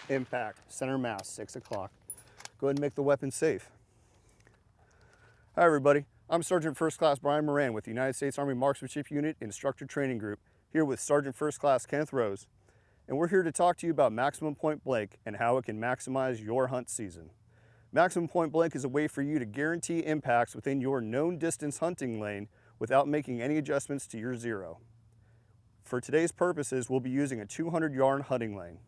Impact, center mass, 6 o'clock. Go ahead and make the weapon safe. Hi everybody, I'm Sergeant First Class Brian Moran with the United States Army Marksmanship Unit Instructor Training Group, here with Sergeant First Class Kenneth Rose. And we're here to talk to you about maximum point blank and how it can maximize your hunt season. Maximum point blank is a way for you to guarantee impacts within your known distance hunting lane without making any adjustments to your zero. For today's purposes, we'll be using a 200-yard hunting lane.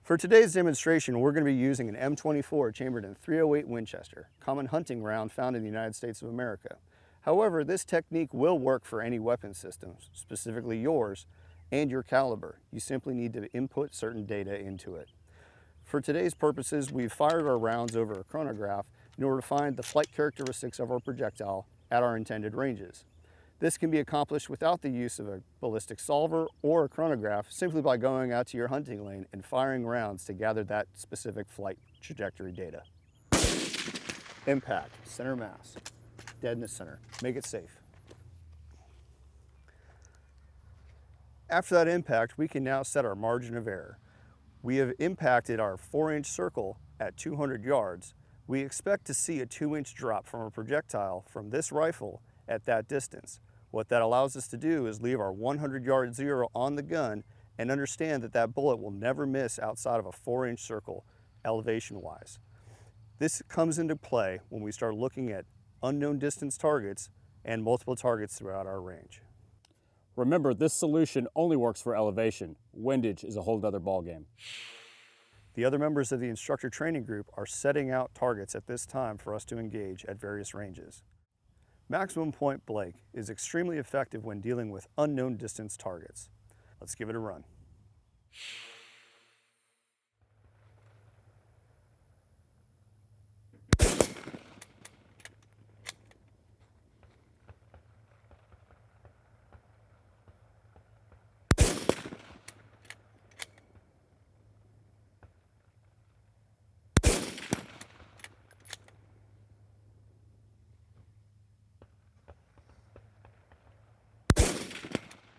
For today's demonstration, we're going to be using an M24 chambered in .308 Winchester, common hunting round found in the United States of America. However, this technique will work for any weapon systems, specifically yours, and your caliber. You simply need to input certain data into it. For today's purposes, we've fired our rounds over a chronograph in order to find the flight characteristics of our projectile at our intended ranges. This can be accomplished without the use of a ballistic solver or a chronograph, simply by going out to your hunting lane and firing rounds to gather that specific flight trajectory data. Impact, center mass, dead in the center. Make it safe. After that impact, we can now set our margin of error. We have impacted our 4-inch circle at 200 yards. We expect to see a 2-inch drop from a projectile from this rifle at that distance. What that allows us to do is leave our 100-yard zero on the gun and understand that that bullet will never miss outside of a 4-inch circle, elevation-wise. This comes into play when we start looking at unknown distance targets and multiple targets throughout our range. Remember, this solution only works for elevation. Windage is a whole other ballgame. The other members of the instructor training group are setting out targets at this time for us to engage at various ranges. Maximum point blank is extremely effective when dealing with unknown distance targets. Let's give it a run.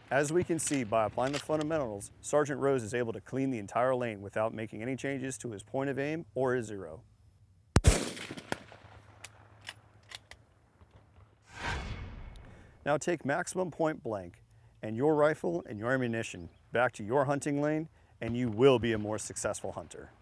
As we can see, by applying the fundamentals, Sergeant Rose is able to clean the entire lane without making any changes to his point of aim or his zero. Now take maximum point blank and your rifle and your ammunition back to your hunting lane, and you will be a more successful hunter.